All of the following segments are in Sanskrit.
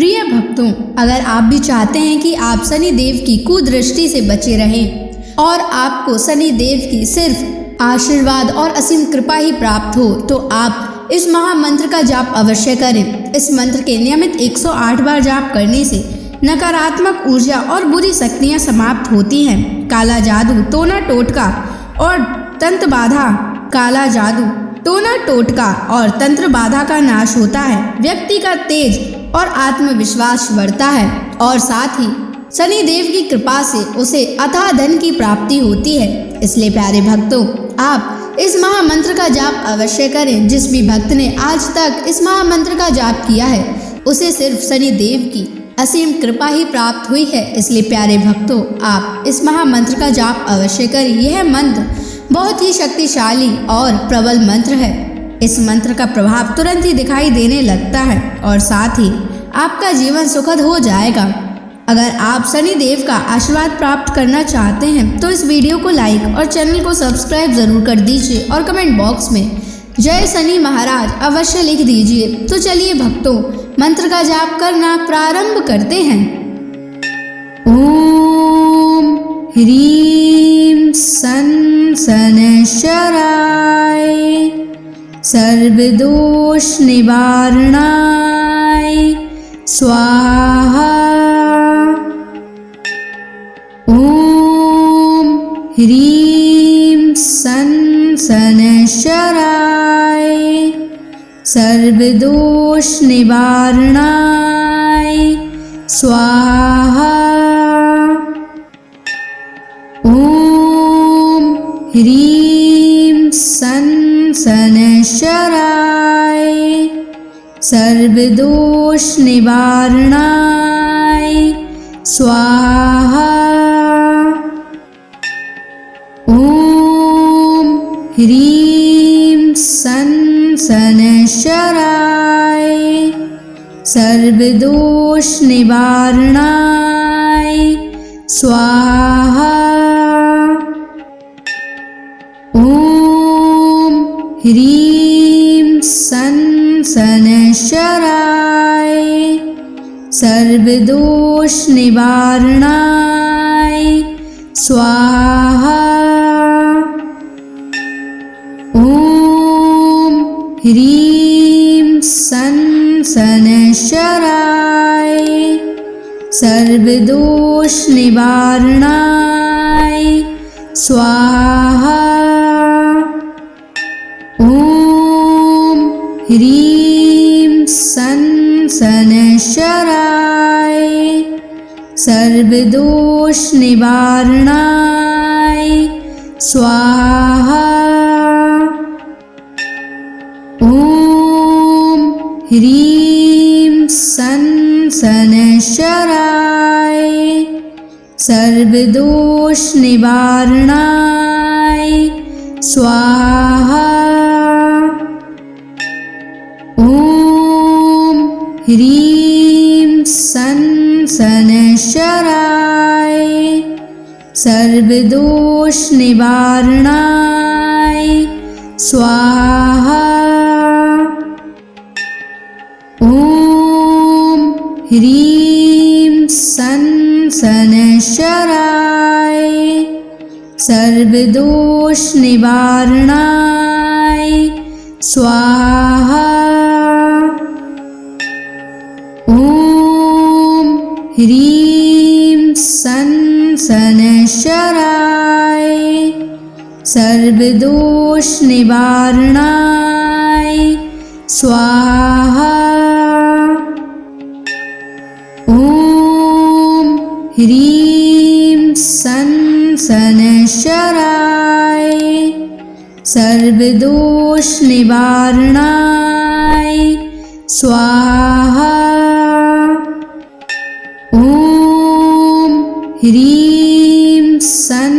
प्रिय भक्तों, अगर आप भी चाहते हैं कि आप शनि देव की कुदृष्टि से बचे रहें और आपको शनि देव की सिर्फ आशीर्वाद और असीम कृपा ही प्राप्त हो, तो आप इस महामंत्र का जाप अवश्य करें। इस मंत्र के नियमित 108 बार जाप करने से नकारात्मक ऊर्जा और बुरी शक्तियां समाप्त होती हैं। काला जादू, टोना टोटका और तंत्र बाधा, काला जादू, टोना टोटका और तंत्र बाधा का नाश होता है। व्यक्ति का तेज और आत्मविश्वास बढ़ता है और साथ ही शनि देव की कृपा से उसे अथाह धन की प्राप्ति होती है। इसलिए प्यारे भक्तों, आप इस महामंत्र का जाप अवश्य करें। जिस भी भक्त ने आज तक इस महामंत्र का जाप किया है, उसे सिर्फ शनि देव की असीम कृपा ही प्राप्त हुई है। इसलिए प्यारे भक्तों, आप इस महामंत्र का जाप अवश्य करें। यह मंत्र बहुत ही शक्तिशाली और प्रबल मंत्र है। इस मंत्र का प्रभाव तुरंत ही दिखाई देने लगता है और साथ ही आपका जीवन सुखद हो जाएगा। अगर आप शनि देव का आशीर्वाद प्राप्त करना चाहते हैं तो इस वीडियो को लाइक और चैनल को सब्सक्राइब जरूर कर दीजिए और कमेंट बॉक्स में जय शनि महाराज अवश्य लिख दीजिए। तो चलिए भक्तों, मंत्र का जाप करना प्रारंभ करते हैं। ओम ह्रीं सन शनैश्चराय सर्वदोष निवारणाय स्वाहा। ओम ह्रीं सन शनैश्चराय सर्वदोष निवारणाय स्वाहा। ओम ह्रीं सन शनैश्चराय सर्वदोष निवारणाय स्वाहा। ओम ह्रीं सन शनैश्चराय सर्वदोष निवारणाय स्वाहा। ओम ह्रीं सन शनैश्चराय सर्वदोष निवारणाय स्वाहा। ओम ह्रीं सन शनैश्चराय सर्वदोष निवारणाय स्वाहा। ओम ह्रीं सन शनैश्चराय सर्वदोष निवारणाय स्वाहा। ओम ह्रीं सन शनैश्चराय सर्वदोष निवारणाय स्वाहा। ओम ह्रीं सन शनैश्चराय सर्वदोष निवारणाय स्वाहा। ओम ह्रीं सन शनैश्चराय सर्वदोष निवारणाय स्वाहा। ओम ह्रीं सन शनैश्चराय सर्वदोष निवारणाय स्वाहा। ओम ह्रीं सन शनैश्चराय सर्वदोष निवारणाय स्वाहा। ओम ह्रीं सन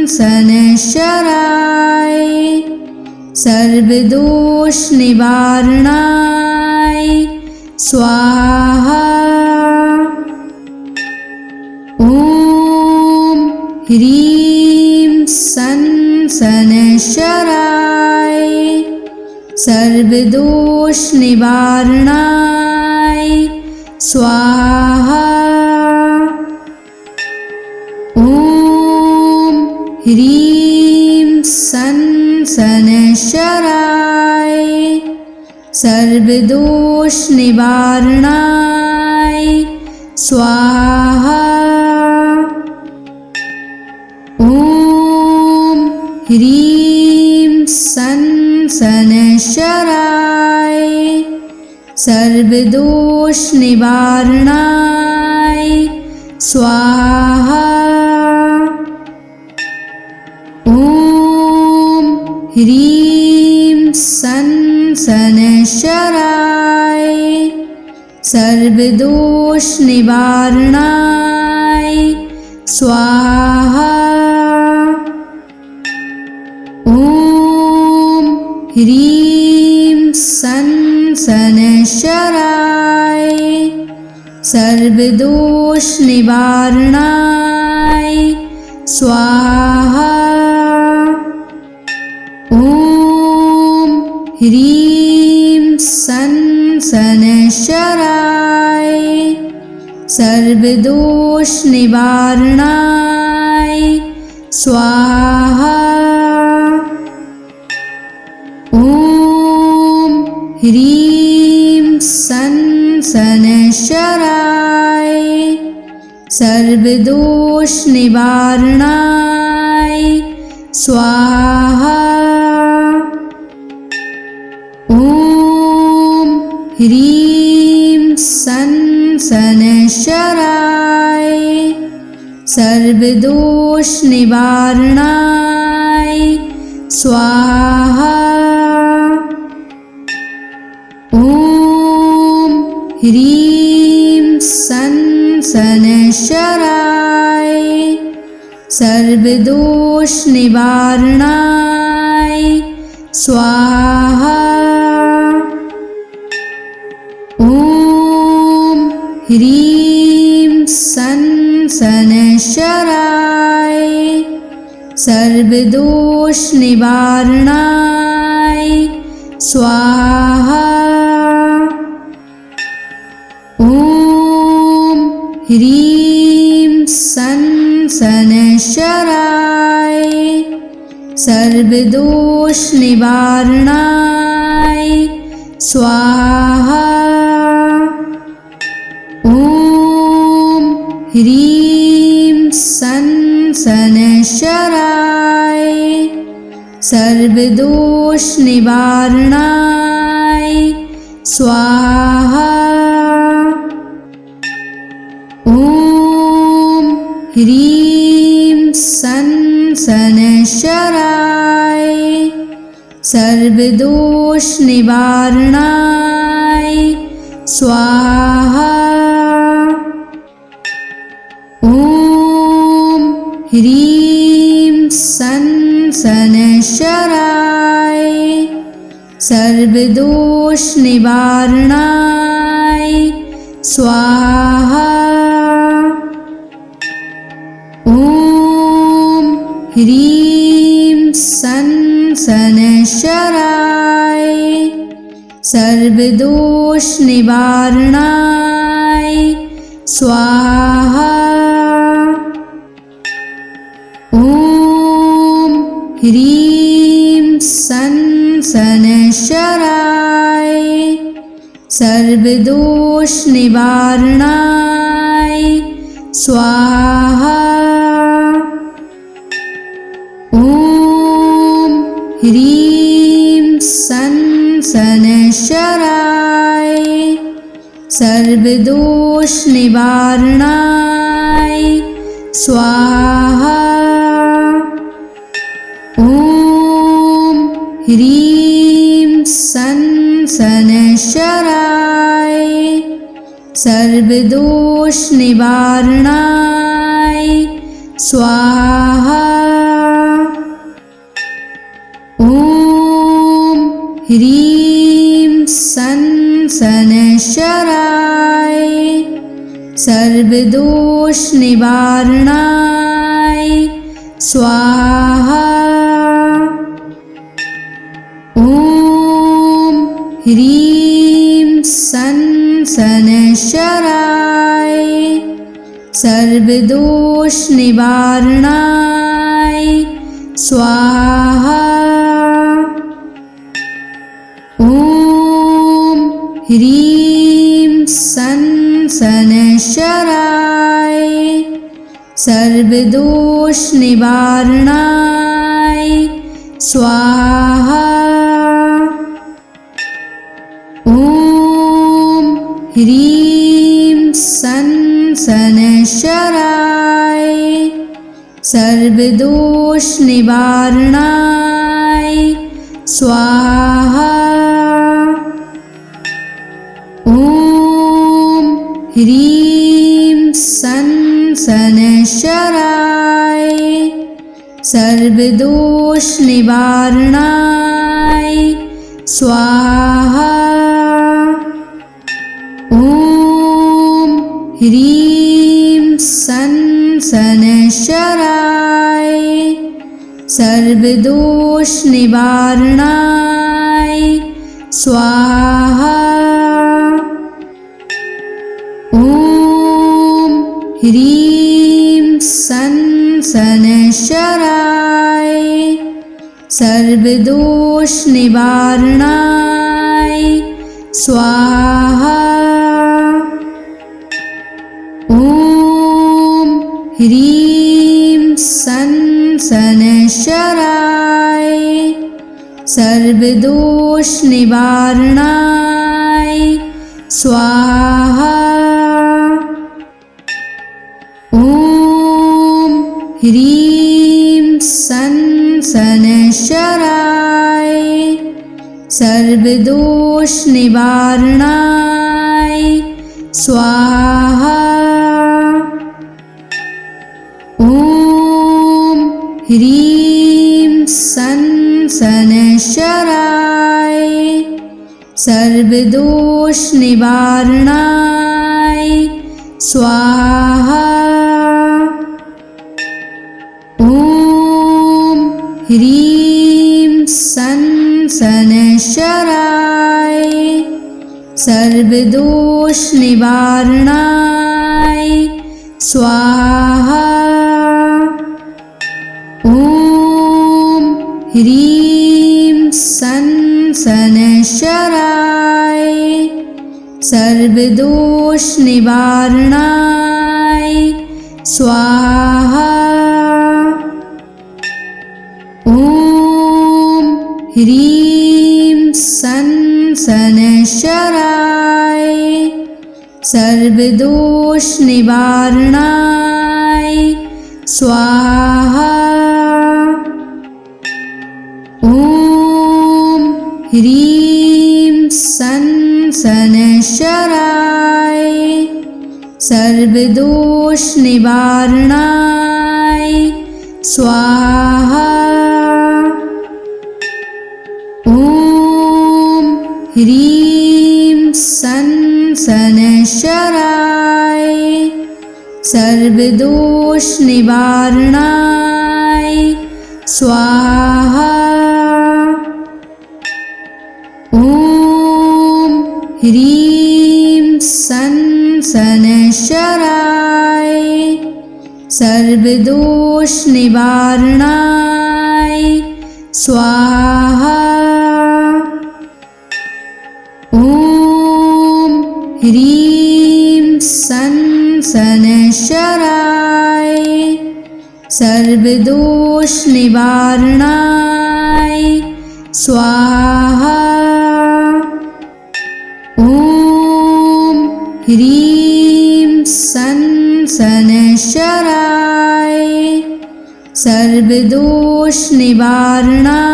शनैश्चराय सर्वदोष निवारणाय स्वाहा। ओम ह्रीं सन शनैश्चराय सर्वदोष निवारणाय स्वाहा। ॐ ह्रीं सन् शनैश्चराय सर्वदोषनिवारणाय स्वाहा। ॐ ह्रीं सन् शनैश्चराय सर्वदोषनिवारणाय स्वाहा। ॐ ह्रीं सन् शनैश्चराय सर्वदोषनिवारणाय स्वाहा। ॐ ह्रीं सन् शनैश्चराय सर्वदोषनिवारणाय स्वाहा। ॐ ह्रीं सन् शनैश्चराय सर्वदोषनिवारणाय स्वाहा। ॐ ह्रीं सन् शनैश्चराय सर्वदोषनिवारणाय स्वाहा। ॐ ह्रीं सन् शनैश्चराय सर्वदोषनिवारणाय स्वाहा। ॐ ह्रीं सन् शनैश्चराय सर्वदोषनिवारणाय स्वाहा। ॐ ह्रीं सन् शनैश्चराय सर्वदोषनिवारणाय स्वाहा। ॐ ह्रीं सन् शनैश्चराय सर्वदोषनिवारणाय स्वाहा। ॐ ह्रीं सन् शनैश्चराय सर्वदोषनिवारणाय स्वाहा। ॐ ह्रीं सन् शनैश्चराय सर्वदोषनिवारणाय स्वाहा। ॐ ह्रीं सन् शनैश्चराय सर्वदोषनिवारणाय स्वाहा। ॐ ह्रीं सन् शनैश्चराय सर्वदोषनिवारणाय स्वाहा। ॐ ह्रीं सन् शनैश्चराय सर्वदोषनिवारणाय स्वाहा। ॐ ह्रीं सन् शनैश्चराय सर्वदोषनिवारणाय स्वाहा। ॐ ह्रीं सन् शनैश्चराय सर्वदोषनिवारणाय स्वाहा। ॐ ह्रीं सन् शनैश्चराय सर्वदोषनिवारणाय स्वाहा। ॐ ह्रीं सन् सनशराय सर्वदोष निवारणाय स्वाहा। ॐ ह्रीं सनशराय सर्वदोष निवारणाय स्वाहा। ॐ ह्रीं सनशराय सर्वदोष निवारणाय स्वाहा। ॐ ह्रीं सनशराय सर्वदोष निवारणाय स्वाहा। ॐ ह्रीं सनशराय सर्वदोष निवारणाय स्वाहा। ॐ ह्रीं सनशराय सर्वदोष निवारणाय स्वाहा। ॐ ह्रीं सनशराय सर्वदोष निवारणाय स्वाहा। ॐ ह्रीं सनशराय सर्वदोष निवारणाय स्वाहा। ॐ ह्रीं सनशराय सर्वदोष निवारणाय स्वाहा। ॐ ह्रीं सनशराय सर्वदोष निवारणाय स्वाहा। ॐ ह्रीं सनशराय सर्वदोष निवारणाय स्वाहा। ॐ ह्रीं सनशराय सर्वदोष निवारणाय स्वाहा। ॐ ह्रीं सनशराय सर्वदोष निवारणाय स्वाहा। ॐ ह्रीं सनशराय सर्वदोष निवारणाय स्वाहा। ॐ ह्रीं सनशराय सर्वदोष निवारणाय स्वाहा। ॐ ह्रीं सनशराय सर्वदोष निवारणाय स्वाहा। ॐ ह्रीं सनशराय सर्वदोष निवारणाय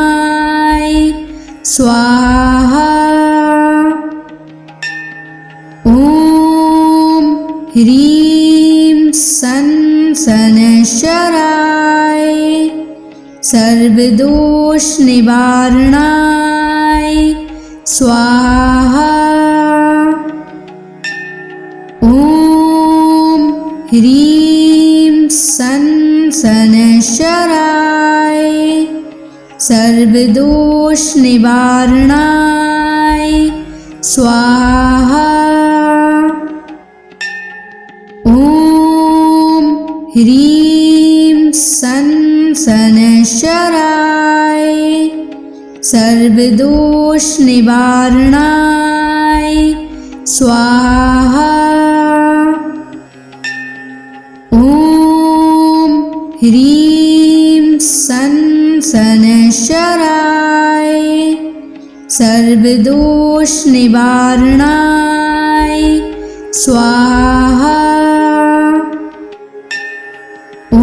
स्वाहा। ॐ ह्रीं सनशराय सर्वदोष निवारणाय स्वाहा। ॐ ह्रीं सनशराय सर्वदोष निवारणाय स्वाहा। ह्रीं सन शनैश्चराय सर्वदोष निवारणाय स्वाहा। ॐ ह्रीं सन शनैश्चराय सर्वदोष निवारणाय स्वाहा। ॐ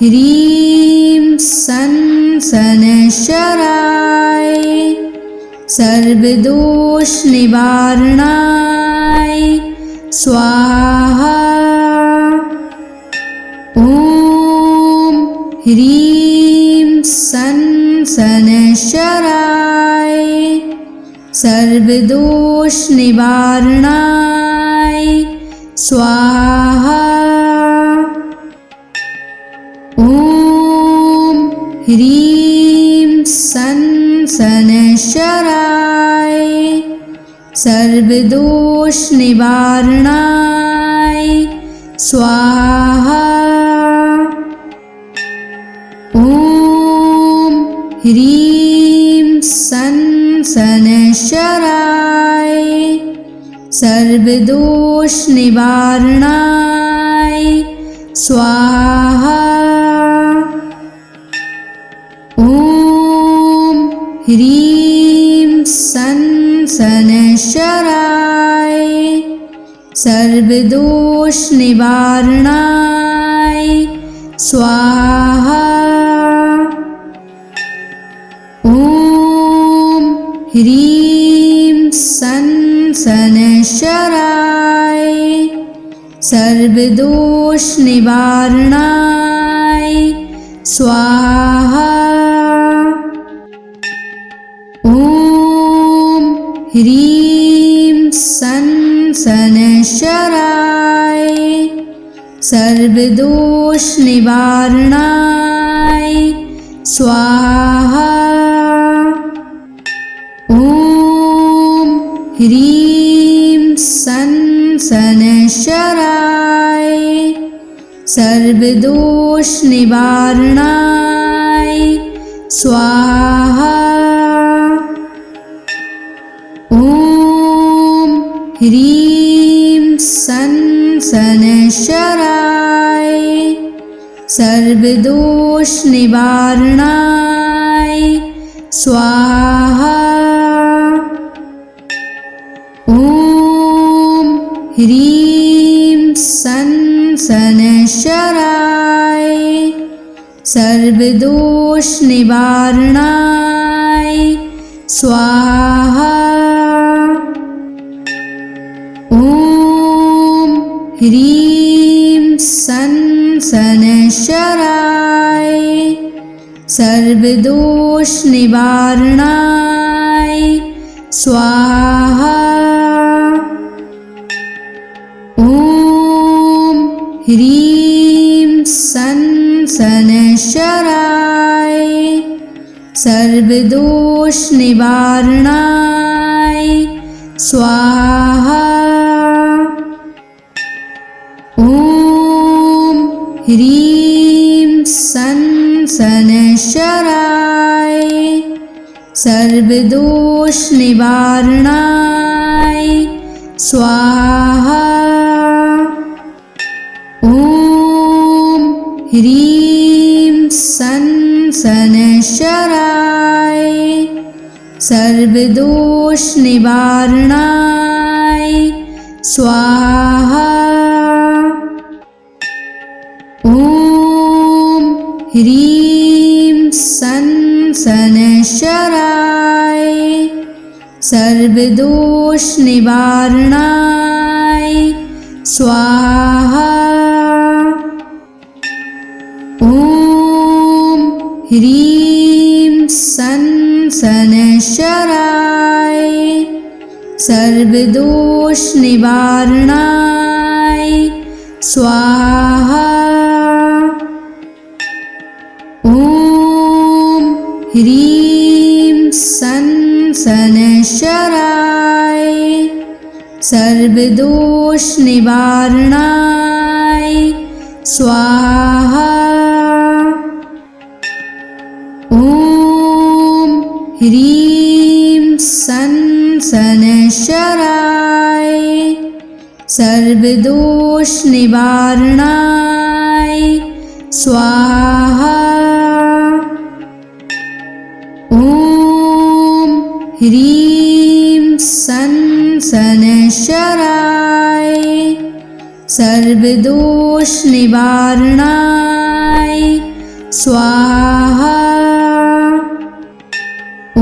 ह्रीं सन शनैश्चराय सर्वदोष निवारणाय स्वाहा। ॐ ह्रीं सन शनैश्चराय सर्वदोष निवारणाय स्वाहा। ॐ ह्रीं सन शनैश्चराय सर्वदोष निवारणाय स्वाहा। ॐ ह्रीं सन शनैश्चराय सर्वदोष निवारणाय स्वाहा। ॐ ह्रीं सन शनैश्चराय सर्वदोष निवारणाय स्वाहा। ॐ ह्रीं सन शनैश्चराय सर्वदोष निवारणाय स्वाहा। ॐ ह्रीं सन शनैश्चराय सर्वदोष निवारणाय स्वाहा। ॐ ह्रीं सन शनैश्चराय सर्वदोष निवारणाय स्वाहा। ॐ ह्रीं सन शनैश्चराय सर्वदोष निवारणाय स्वाहा। ॐ ह्रीं सन शनैश्चराय सर्वदोष निवारणाय स्वाहा। ॐ ह्रीं सन शनैश्चराय सर्वदोष निवारणाय स्वाहा। ॐ ह्रीं सन शनैश्चराय सर्वदोष निवारणाय स्वाहा। ॐ ह्रीं सन शनैश्चराय सर्वदोष निवारणाय स्वाहा। ॐ ह्रीं सन शनैश्चराय सर्वदोष निवारणाय स्वाहा। ॐ ह्रीं सन शनैश्चराय सर्वदोष निवारणाय स्वाहा। ॐ ह्रीं सन शनैश्चराय सर्वदोष निवारणाय स्वाहा। ॐ ह्रीं सन शनैश्चराय सर्वदोष निवारणाय स्वाहा। ॐ ह्रीं सन् शनैश्चराय सर्वदोषनिवारणाय स्वाहा। ॐ ह्रीं सन् शनैश्चराय सर्वदोषनिवारणाय स्वाहा। ॐ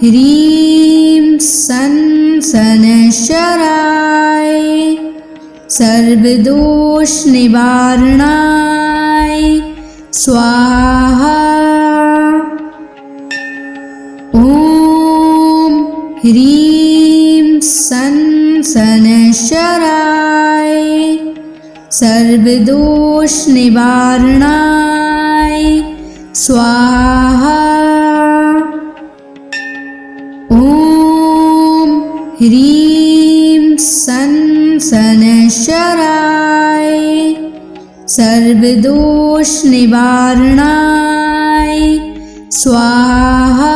ह्रीं सन् शनैश्चराय सर्वदोषनिवारणाय स्वाहा। ॐ ह्रीं सन् शनैश्चराय सर्वदोषनिवारणाय स्वाहा। ॐ ह्रीं सन् शनैश्चराय सर्वदोषनिवारणाय स्वाहा।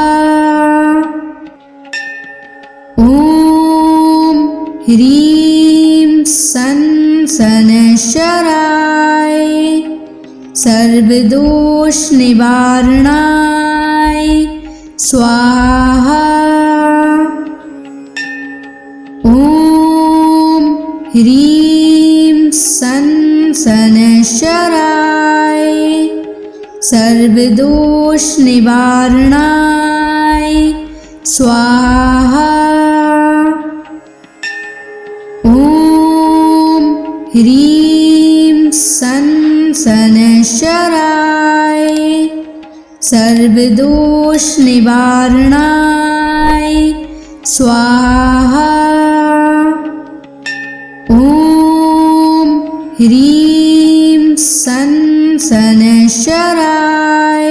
ॐ ह्रीं सन् शनैश्चराय सर्वदोषनिवारणाय स्वाहा। ॐ ह्रीं सन् शनैश्चराय सर्वदोषनिवारणाय स्वाहा। ॐ ह्रीं सन् शनैश्चराय सर्वदोषनिवारणाय स्वाहा। ॐ ह्रीं सन् शनैश्चराय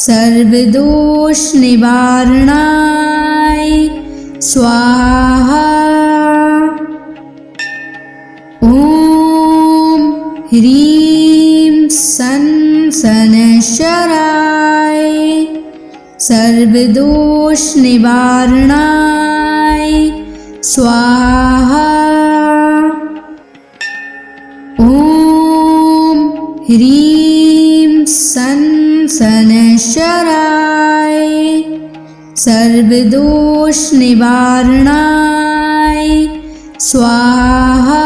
सर्वदोषनिवारणाय स्वाहा। ॐ ह्रीं सन् शनैश्चराय सर्वदोषनिवारणाय स्वाहा। ॐ ह्रीं सन् शनैश्चराय सर्वदोषनिवारणाय स्वाहा।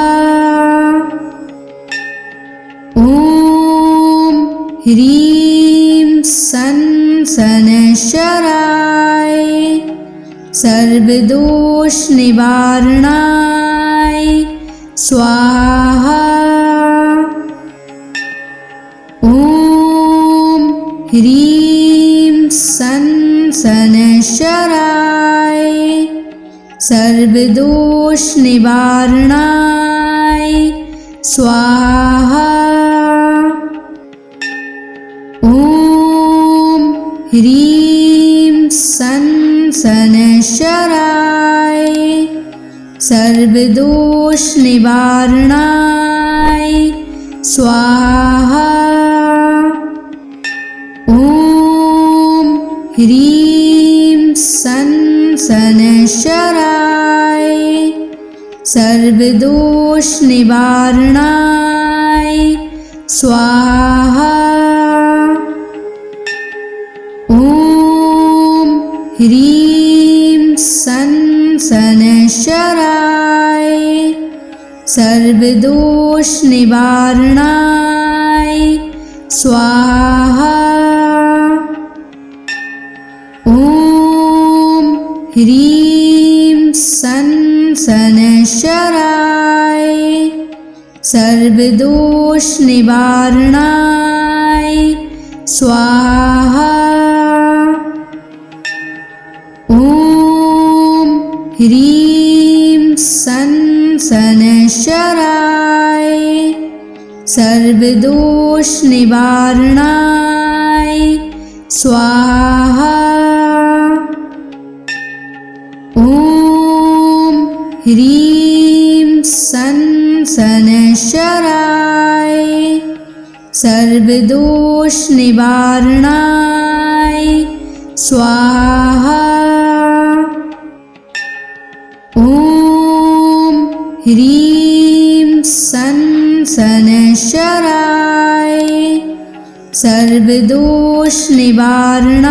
ॐ ह्रीं सन् शनैश्चराय सर्वदोषनिवारणाय स्वाहा। ॐ ह्रीं सन् शनैश्चराय सर्वदोषनिवारणाय स्वाहा। ॐ ह्रीं सन् शनैश्चराय सर्वदोषनिवारणाय स्वाहा। ॐ ह्रीं सन् शनैश्चराय सर्वदोषनिवारणाय स्वाहा। ॐ ह्रीं सन् शनैश्चराय सर्वदोषनिवारणाय स्वाहा। ॐ ह्रीं सन् शनैश्चराय सर्वदोषनिवारणाय स्वाहा। ॐ ह्रीं सन् शनैश्चराय सर्वदोषनिवारणाय स्वाहा। ॐ ह्रीं सन् शनैश्चराय सर्वदोष निवारणाय स्वाहा। ॐ ह्रीं सं शनैश्चराय सर्वदोष निवारणाय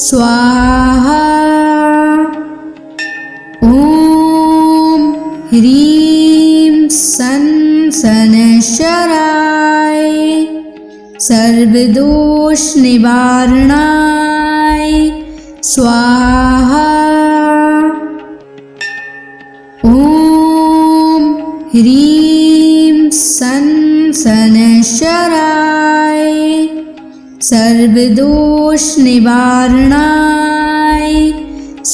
स्वाहा। ॐ ह्रीं सं शनैश्चराय सर्वदोष निवारणाय स्वाहा। ॐ ह्रीं सं शनैश्चराय सर्वदोष निवारणाय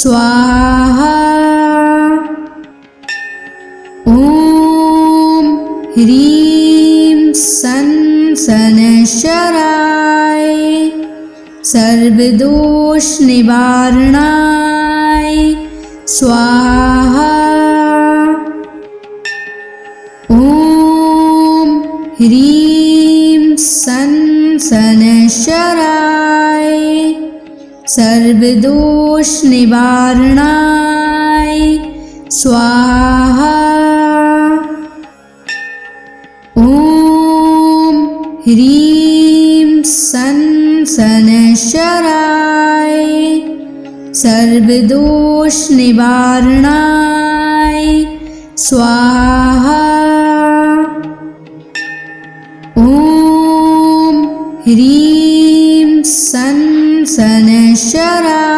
स्वाहा। ॐ ह्रीं सं शनैश्चराय सर्वदोष निवारणाय स्वाहा। ॐ ह्रीं सं शनैश्चराय सर्वदोष निवारणाय स्वाहा। ॐ ह्रीं सं शनैश्चराय सर्वदोष निवारणाय स्वाहा। ॐ ह्रीं सं शनैश्चराय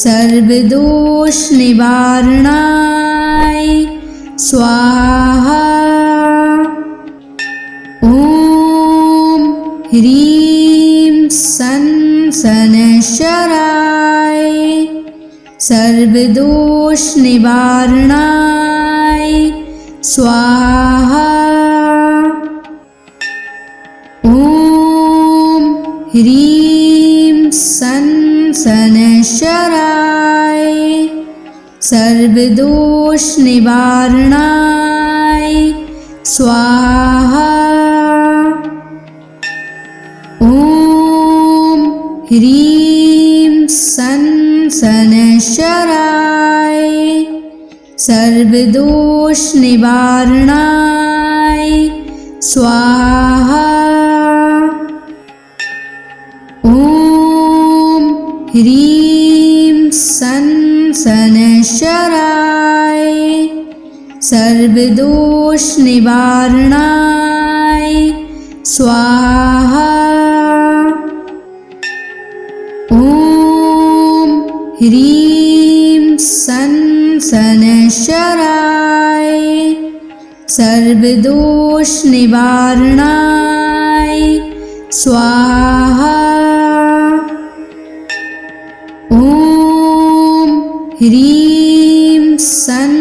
सर्वदोष निवारणाय स्वाहा। ॐ ह्रीं सं शनैश्चराय सर्वदोष निवारणाय स्वाहा। ॐ ह्रीं सं शनैश्चराय सर्वदोष निवारणाय स्वाहा। ॐ ह्रीं सं शनैश्चराय सर्वदोष निवारणाय स्वाहा। ॐ ह्रीं सं शनैश्चराय सर्वदोष निवारणाय स्वाहा। ॐ ह्रीं सं शनैश्चराय सर्वदोष निवारणाय स्वाहा। ॐ ह्रीं सं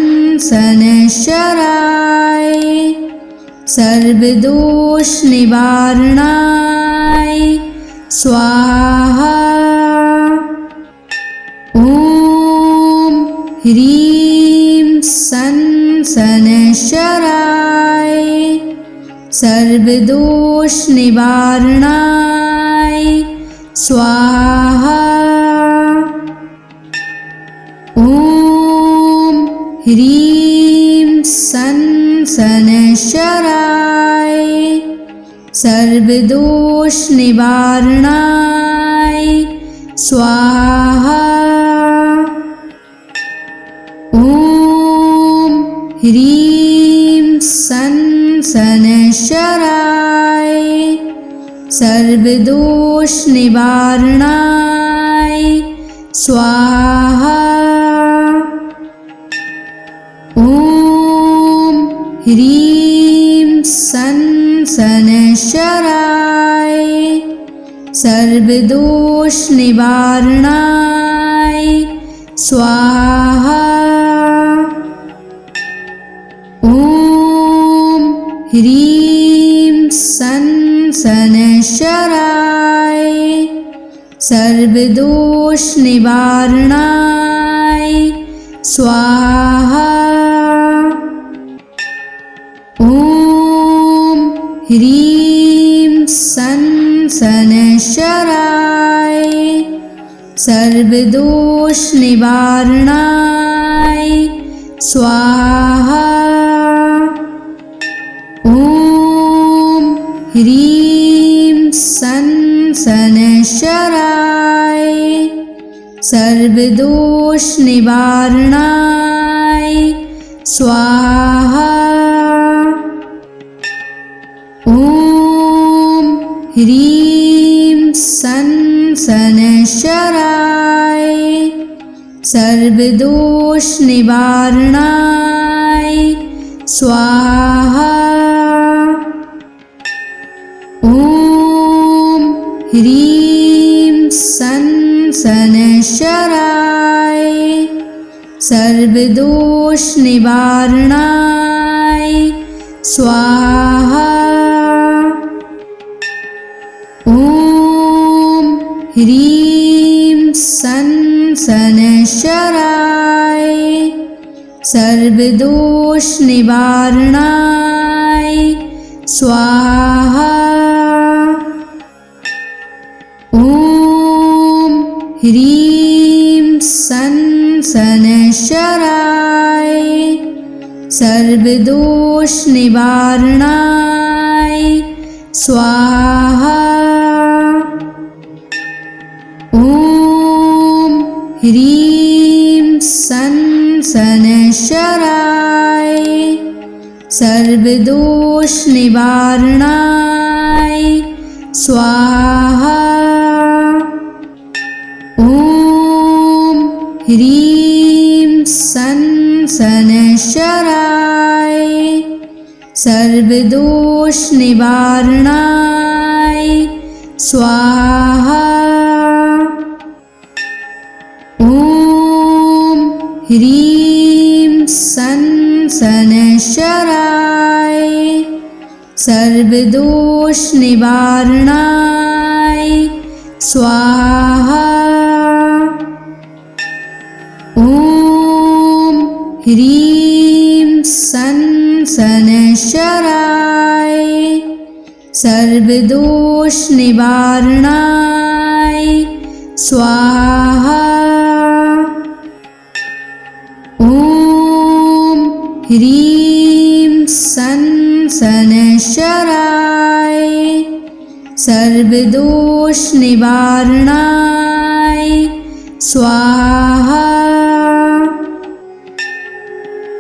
शनैश्चराय सर्वदोष निवारणाय स्वाहा। ॐ ह्रीं सं शनैश्चराय सर्वदोष निवारणाय स्वाहा। ॐ ह्रीं सं शनैश्चराय सर्वदोष निवारणाय स्वाहा। ॐ ह्रीं सं शनैश्चराय सर्वदोष निवारणाय स्वाहा। ॐ ह्रीं सं शनैश्चराय सर्वदोष निवारणाय स्वाहा। ॐ ह्रीं सं शनैश्चराय सर्वदोष निवारणाय स्वाहा। ॐ ह्रीं सन शनैश्चराय सर्वदोषनिवारणाय स्वाहा। ॐ ह्रीं सन शनैश्चराय सर्वदोषनिवारणाय स्वाहा। ॐ ह्रीं सन शनैश्चराय सर्वदोषनिवारणाय स्वाहा। ॐ ह्रीं सन शनैश्चराय सर्वदोषनिवारणाय स्वाहा। ॐ ह्रीं सन शनैश्चराय सर्वदोषनिवारणाय स्वाहा। ॐ ह्रीं सन शनैश्चराय सर्वदोषनिवारणाय स्वाहा। ॐ ह्रीं सन शनैश्चराय सर्वदोषनिवारणाय स्वाहा। ॐ ह्रीं सन शनैश्चराय सर्वदोषनिवारणाय स्वाहा। ॐ ह्रीं सन शनैश्चराय सर्वदोषनिवारणाय स्वाहा। ॐ ह्रीं सन शनैश्चराय सर्वदोषनिवारणाय स्वाहा। ॐ ह्रीं सन शनैश्चराय सर्वदोषनिवारणाय स्वाहा।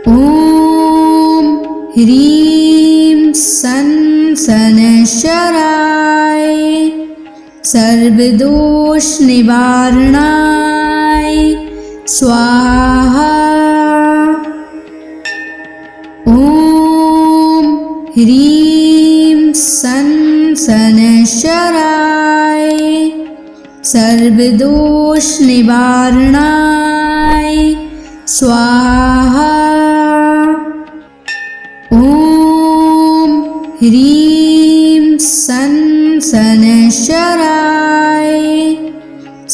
ॐ ह्रीं सन शनैश्चराय सर्वदोषनिवारणाय स्वाहा। ॐ ह्रीं सन शनैश्चराय सर्वदोषनिवारणाय स्वाहा। ॐ ह्रीं सन शनैश्चराय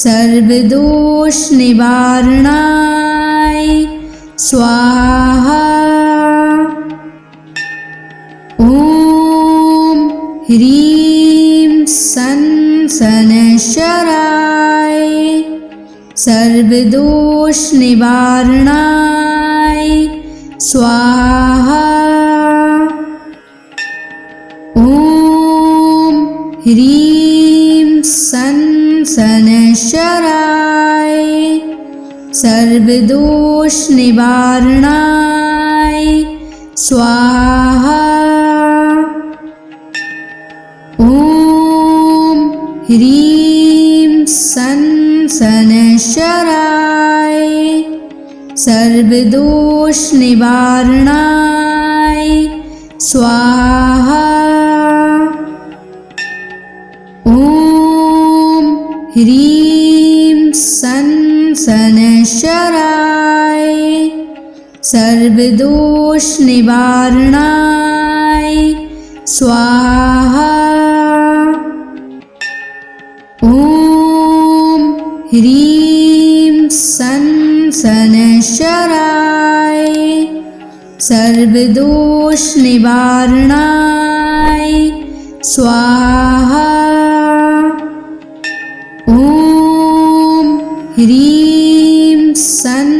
सर्वदोषनिवारणाय स्वाहा। ॐ ह्रीं सन शनैश्चराय सर्वदोषनिवारणाय स्वाहा। ॐ ह्रीं सन शनैश्चराय सर्वदोषनिवारणाय स्वाहा। ॐ ह्रीं सन शनैश्चराय सर्वदोषनिवारणाय स्वाहा। ॐ ह्रीं सन शनैश्चराय सर्वदोषनिवारणाय स्वाहा। ॐ ह्रीं सन शनैश्चराय सर्वदोषनिवारणाय स्वाहा। ॐ ह्रीं सन्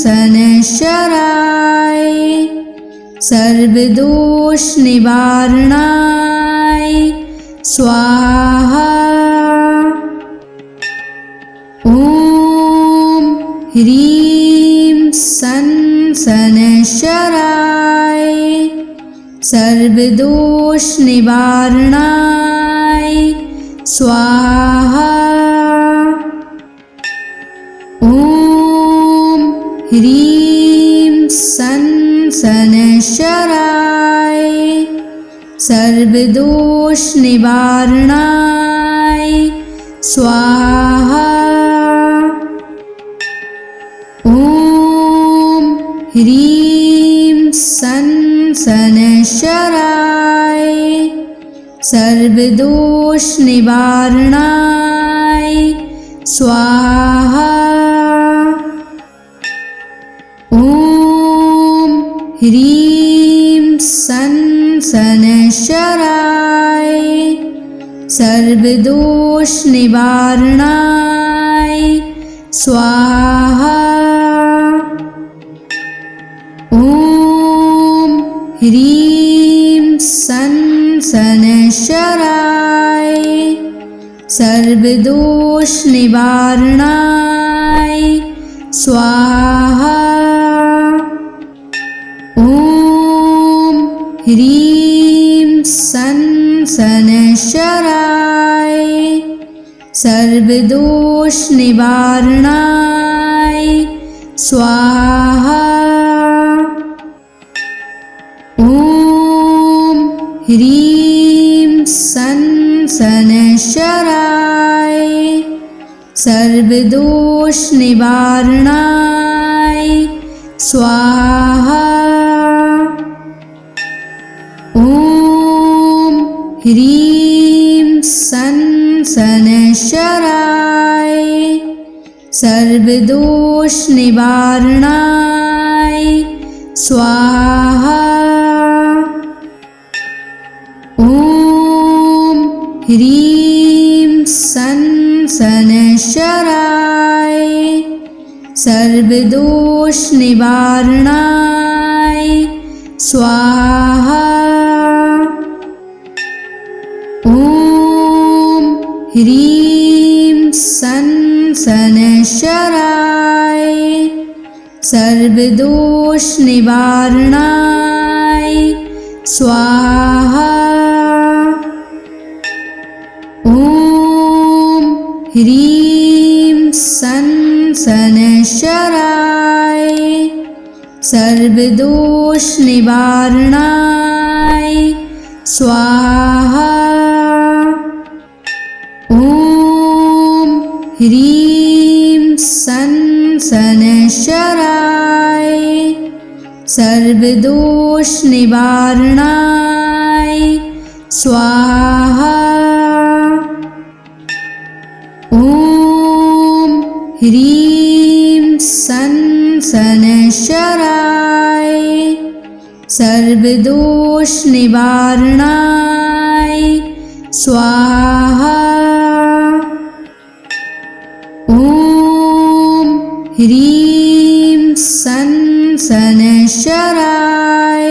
शनैश्चराय सर्वदोषनिवारणाय स्वाहा। ॐ ह्रीं सन् शनैश्चराय सर्वदोषनिवारणाय स्वाहा। ॐ ह्रीं सन् शनैश्चराय सर्वदोषनिवारणाय स्वाहा। ॐ ह्रीं सन् शनैश्चराय सर्वदोषनिवारणाय स्वाहा। ॐ ह्रीं सन् शनैश्चराय सर्वदोषनिवारणाय स्वाहा। ॐ ह्रीं सन् शनैश्चराय सर्वदोषनिवारणाय स्वाहा। ॐ ह्रीं सन् शनैश्चराय सर्वदोषनिवारणाय स्वाहा। ॐ ह्रीं सन् शनैश्चराय सर्वदोषनिवारणाय स्वाहा। ॐ ह्रीं सन् शनैश्चराय सर्वदोषनिवारणाय स्वाहा। ॐ ह्रीं सन् शनैश्चराय सर्वदोषनिवारणाय स्वाहा। ॐ ह्रीं सन् शनैश्चराय सर्वदोषनिवारणाय स्वाहा। ॐ ह्रीं सन् शनैश्चराय सर्वदोषनिवारणाय स्वाहा। ॐ ह्रीं सन् शनैश्चराय सर्वदोषनिवारणाय स्वाहा। ॐ ह्रीं सन् शनैश्चराय सर्वदोषनिवारणाय स्वाहा। ॐ ह्रीं सन् शनैश्चराय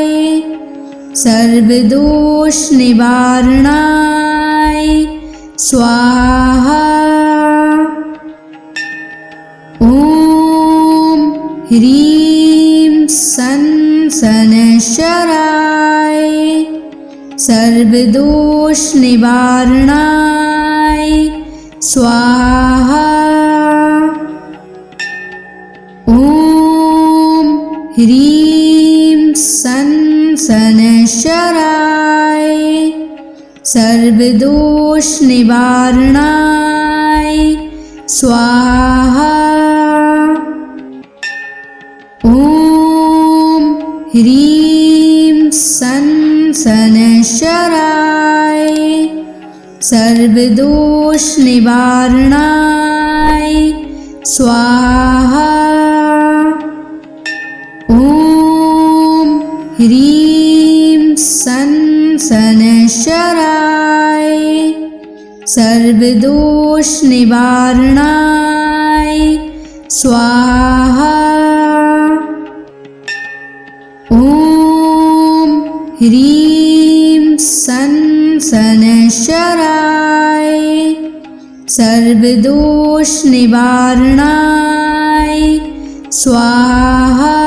सर्वदोषनिवारणाय स्वाहा। ॐ ह्रीं सन् शनैश्चराय सर्वदोषनिवारणाय स्वाहा। ॐ ह्रीं सन् शनैश्चराय सर्वदोषनिवारणाय स्वाहा। ॐ ह्रीं सन् शनैश्चराय सर्वदोषनिवारणाय स्वाहा। ॐ ह्रीं सन् शनैश्चराय सर्वदोष निवारणाय स्वाहा। ॐ ह्रीं सन् शनैश्चराय सर्वदोष निवारणाय स्वाहा।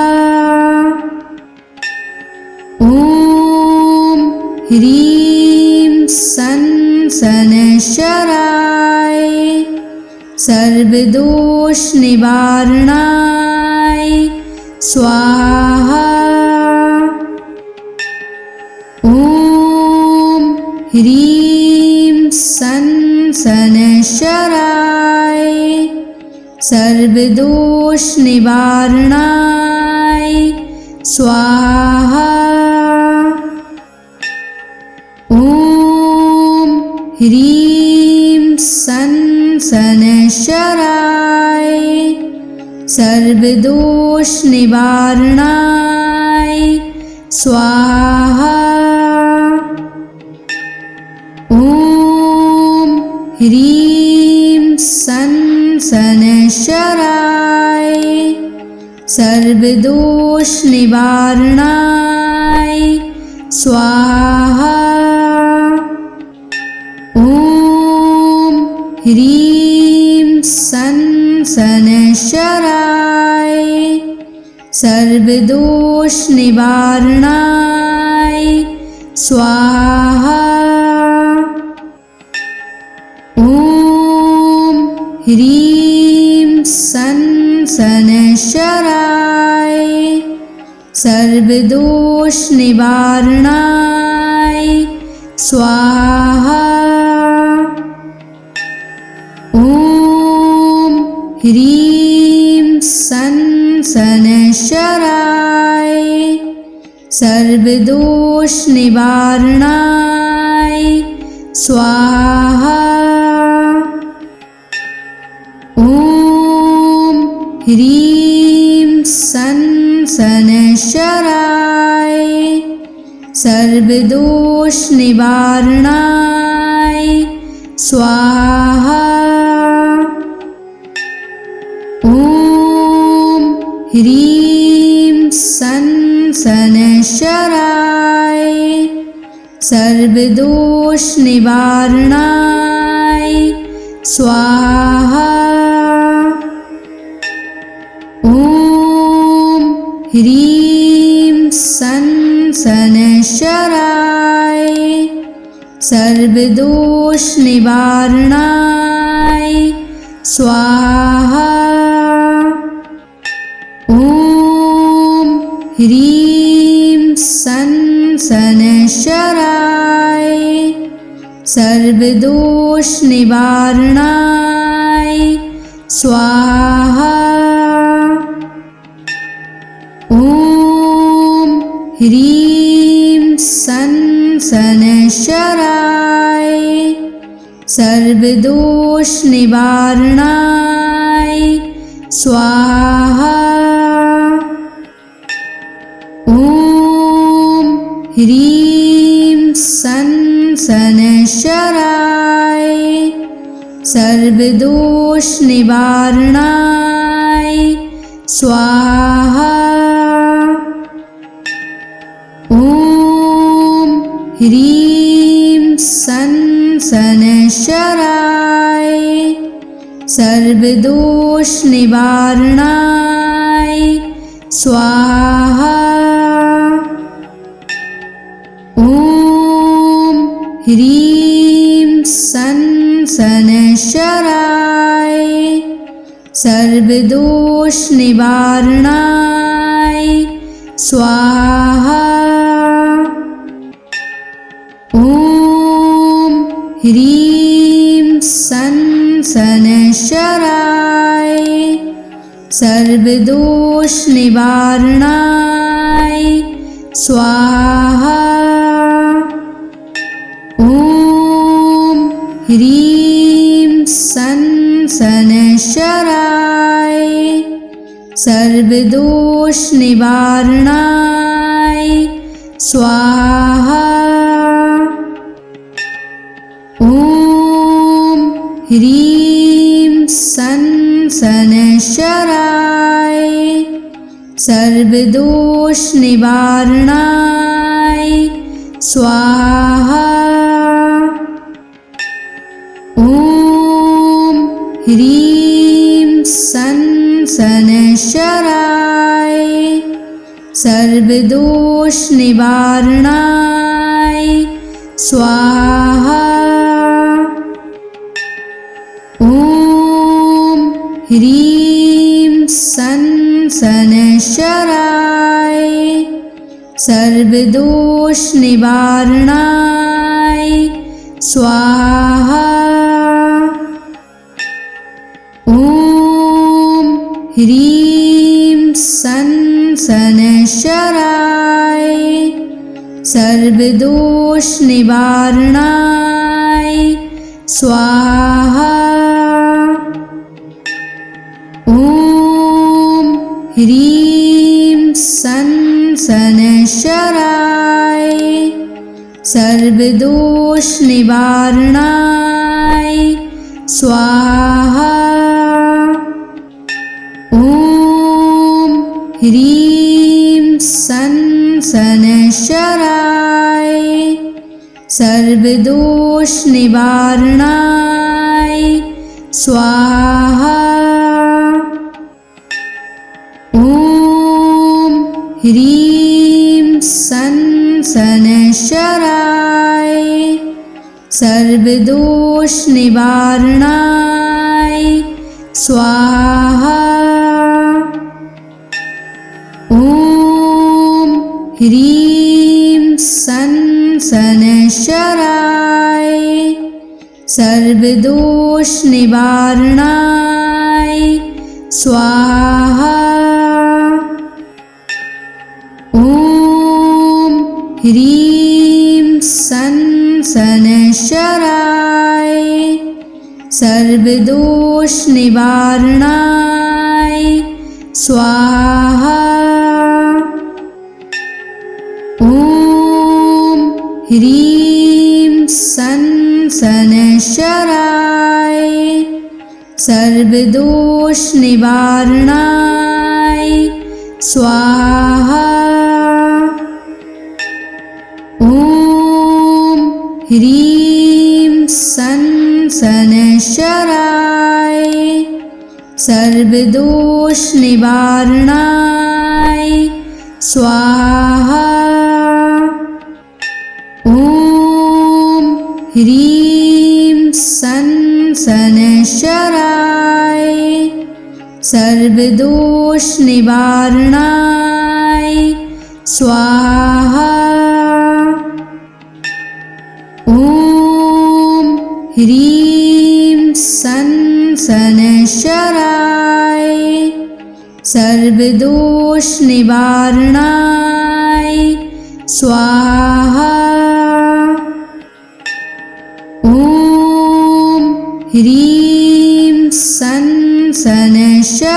ॐ ह्रीं सन् शनैश्चराय सर्वदोष निवारणाय स्वाहा। ॐ ह्रीं सन् शनैश्चराय सर्वदोष निवारणाय स्वाहा। ॐ ह्रीं सन् शनैश्चराय सर्वदोष निवारणाय स्वाहा। ॐ ह्रीं सन् शनैश्चराय सर्वदोष निवारणाय स्वाहा। ॐ ह्रीं सन् शनैश्चराय सर्वदोष निवारणाय स्वाहा। ॐ ह्रीं सन् शनैश्चराय सर्वदोष निवारणाय स्वाहा। ॐ ह्रीं सन् शनैश्चराय सर्वदोष निवारणाय स्वाहा। ॐ ह्रीं सन् शनैश्चराय सर्वदोष निवारणाय स्वाहा। ॐ ह्रीं सन् शनैश्चराय सर्वदोष निवारणाय स्वाहा। ॐ ह्रीं सन् शनैश्चराय सर्वदोष निवारणाय स्वाहा। ॐ ह्रीं सन् शनैश्चराय सर्वदोष निवारणाय स्वाहा। ॐ ह्रीं सन् शनैश्चराय सर्वदोष निवारणाय स्वाहा। ॐ ह्रीं सन् शनैश्चराय सर्वदोष निवारणाय स्वाहा। ॐ ह्रीं सन् शनैश्चराय सर्वदोष निवारणाय स्वाहा। ॐ ह्रीं सन् शनैश्चराय सर्वदोष निवारणाय स्वाहा। ॐ ह्रीं सन् शनैश्चराय सर्वदोष निवारणाय स्वाहा। ॐ ह्रीं सन् शनैश्चराय सर्वदोष निवारणाय स्वाहा। ॐ सन शनैश्चराय सर्वदोष निवारणाय स्वाहा। ॐ ह्रीं सन शनैश्चराय सर्वदोष निवारणाय स्वाहा। ॐ ह्रीं सन शनैश्चराय सर्वदोष निवारणाय स्वाहा। ॐ ह्रीं सन शनैश्चराय सर्वदोष निवारणाय स्वाहा। ॐ ह्रीं सन शनैश्चराय सर्वदोष निवारणाय स्वाहा। ॐ ह्रीं सन शनैश्चराय सर्वदोष निवारणाय स्वाहा। ॐ ह्रीं सन शनैश्चराय सर्वदोष निवारणाय स्वाहा। ॐ ह्रीं सन शनैश्चराय सर्वदोष निवारणाय स्वाहा। ॐ ह्रीं सन शनैश्चराय सर्वदोष निवारणाय स्वाहा। ॐ ह्रीं सन शनैश्चराय सर्वदोष निवारणाय स्वाहा। ॐ ह्रीं सन शनैश्चराय सर्वदोष निवारणाय स्वाहा। ॐ ह्रीं सन शनैश्चराय सर्वदोष निवारणाय स्वाहा। ॐ ह्रीं सन शनैश्चराय सर्वदोष निवारणाय स्वाहा। ॐ ह्रीं सन शनैश्चराय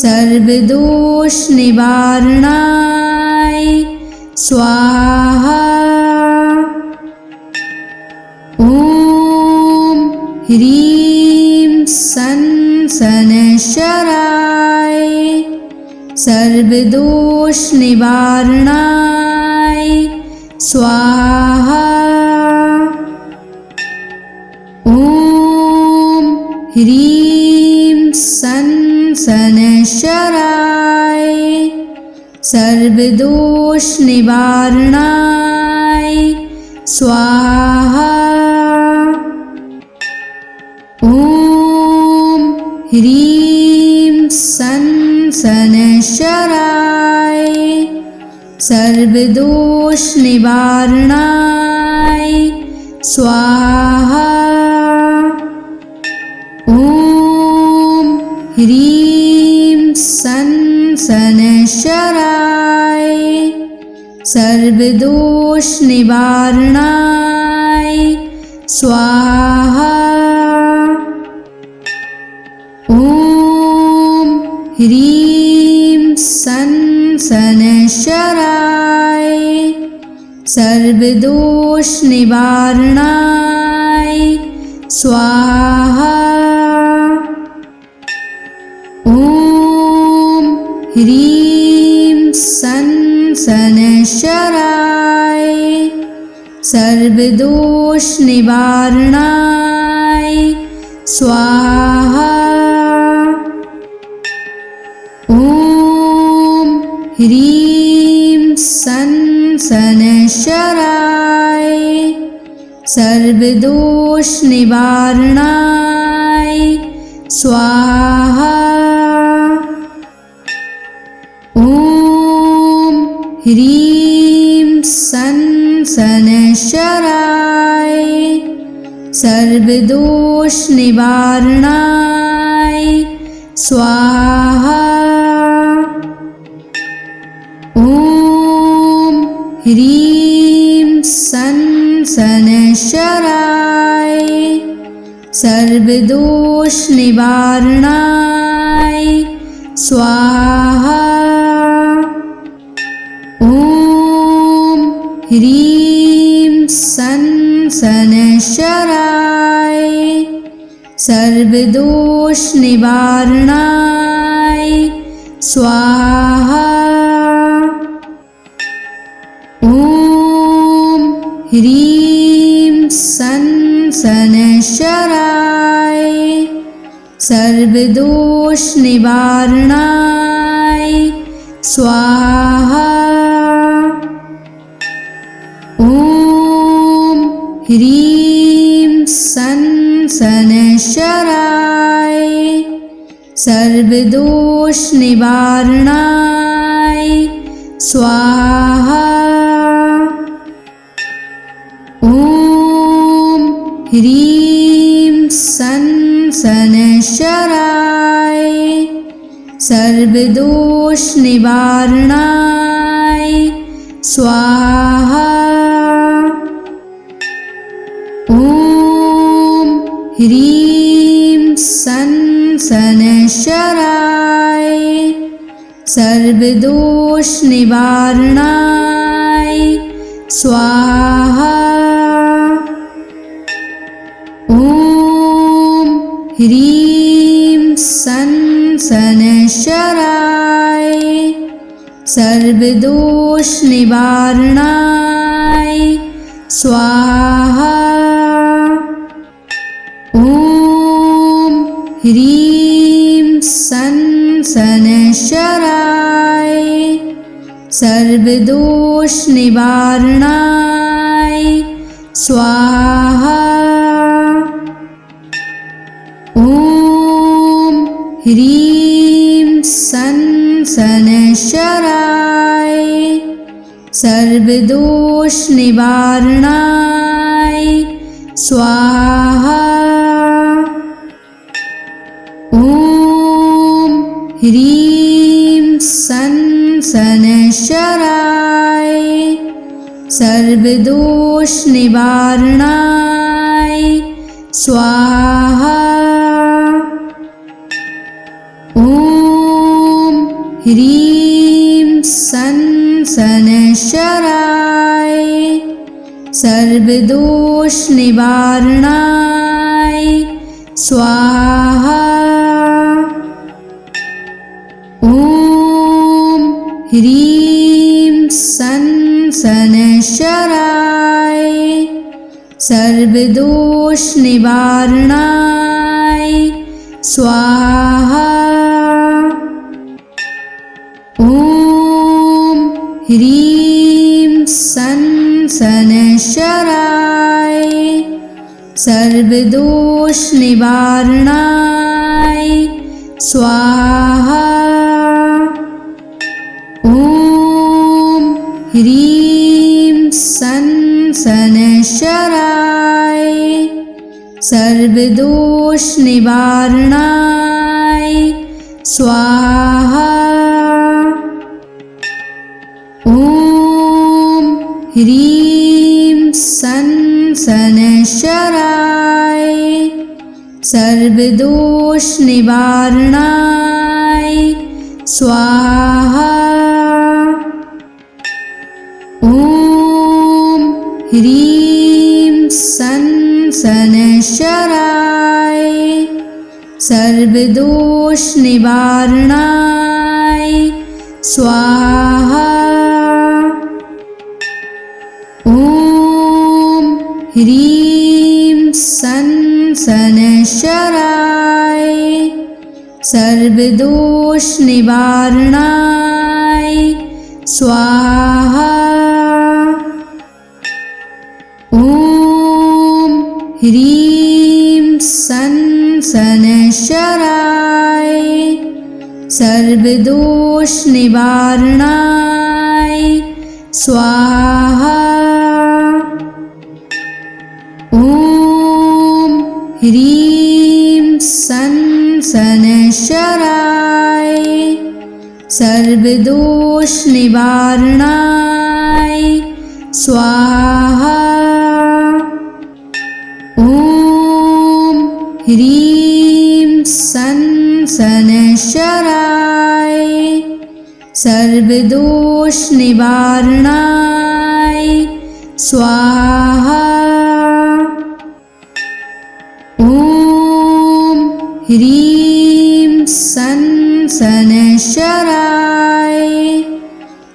सर्वदोष निवारणाय स्वाहा। ॐ ह्रीं सन शनैश्चराय सर्वदोष निवारणाय स्वाहा। ॐ ह्रीं सन शनैश्चराय सर्वदोष निवारणाय स्वाहा। ॐ ह्रीं सन शनैश्चराय सर्वदोष निवारणाय स्वाहा। ॐ ह्रीं सन शनैश्चराय सर्वदोष निवारणाय स्वाहा। ॐ ह्रीं सन शनैश्चराय सर्वदोष निवारणाय स्वाहा। ॐ ह्रीं सन् शनैश्चराय सर्वदोषनिवारणाय स्वाहा। ॐ ह्रीं सन् शनैश्चराय सर्वदोषनिवारणाय स्वाहा। ॐ ह्रीं सन् शनैश्चराय सर्वदोषनिवारणाय स्वाहा। ॐ ह्रीं सन् शनैश्चराय सर्वदोषनिवारणाय स्वाहा। ॐ ह्रीं सन् शनैश्चराय सर्वदोषनिवारणाय स्वाहा। ॐ ह्रीं सन् शनैश्चराय सर्वदोषनिवारणाय स्वाहा। ॐ ह्रीं सन् शनैश्चराय सर्वदोषनिवारणाय स्वाहा। ॐ ह्रीं सन् शनैश्चराय सर्वदोषनिवारणाय स्वाहा। ॐ ह्रीं सन् शनैश्चराय सर्वदोषनिवारणाय स्वाहा। ॐ ह्रीं सन् शनैश्चराय सर्वदोषनिवारणाय स्वाहा। ॐ ह्रीं सन् शनैश्चराय सर्वदोषनिवारणाय स्वाहा। ॐ ह्रीं सन् शनैश्चराय सर्वदोषनिवारणाय स्वाहा। ॐ ह्रीं सन् शनैश्चराय सर्वदोषनिवारणाय स्वाहा। ॐ ह्रीं सन् शनैश्चराय सर्वदोषनिवारणाय स्वाहा। ॐ ह्रीं सन् शनैश्चराय सर्वदोषनिवारणाय स्वाहा। ॐ ह्रीं सन् शनैश्चराय सर्वदोषनिवारणाय स्वाहा। ॐ ह्रीं सन् शनैश्चराय सर्वदोषनिवारणाय स्वाहा। ॐ ह्रीं सन् शनैश्चराय सर्वदोषनिवारणाय स्वाहा। ॐ ह्रीं सन् सनशराय सर्वदोष निवारणाय स्वाहा। ओम ह्रीं सनशराय सर्वदोष निवारणाय स्वाहा। ओम ह्रीं सनशराय सर्वदोष निवारणाय स्वाहा। ओम ह्रीं सनशराय सर्वदोष निवारणाय स्वाहा। ओम ह्रीं सनशराय सर्वदोष निवारणाय स्वाहा। ओम ह्रीं सनशराय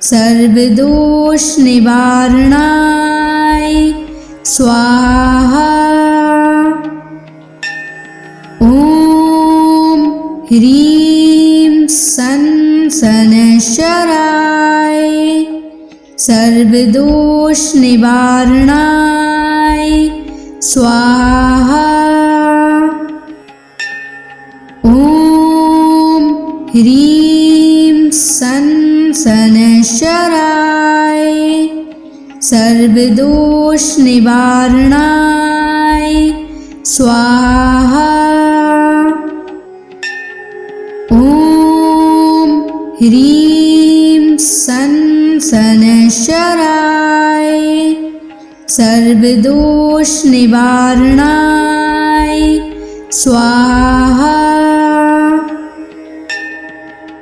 सर्वदोष निवारणाय स्वाहा। ओम ह्रीं सनशराय सर्वदोष निवारणाय स्वाहा। ओम ह्रीं सनशराय सर्वदोष निवारणाय स्वाहा। ओम ह्रीं सनशराय सर्वदोष निवारणाय स्वाहा।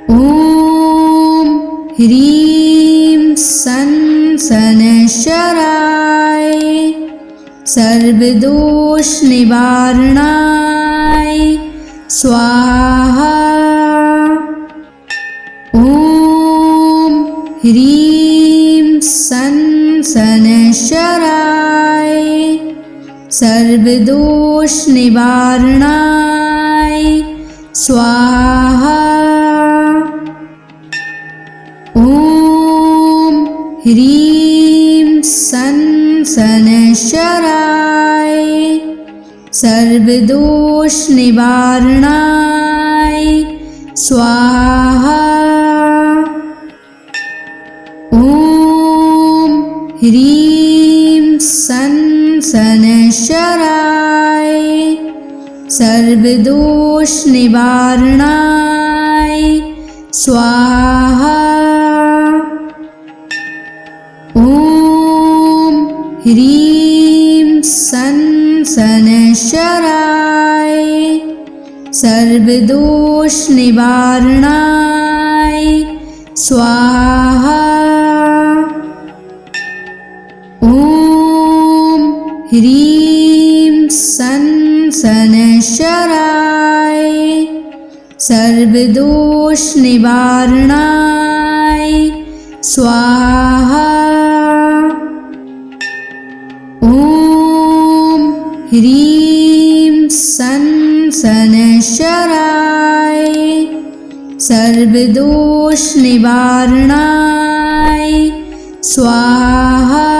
ओम ह्रीं सनशराय सर्वदोष निवारणाय स्वाहा। ओम ह्रीं सनशराय सर्वदोष निवारणाय स्वाहा। ओम ह्रीं सनशराय सर्वदोष निवारणाय स्वाहा। ओम ह्रीं सनशराय सर्वदोष निवारणाय स्वाहा। ओम ह्रीं सनशराय सर्वदोष निवारणाय स्वाहा। ओम ह्रीं सनशराय सर्वदोष निवारणाय स्वाहा। ओम ह्रीं सनशराय सर्वदोष निवारणाय स्वाहा।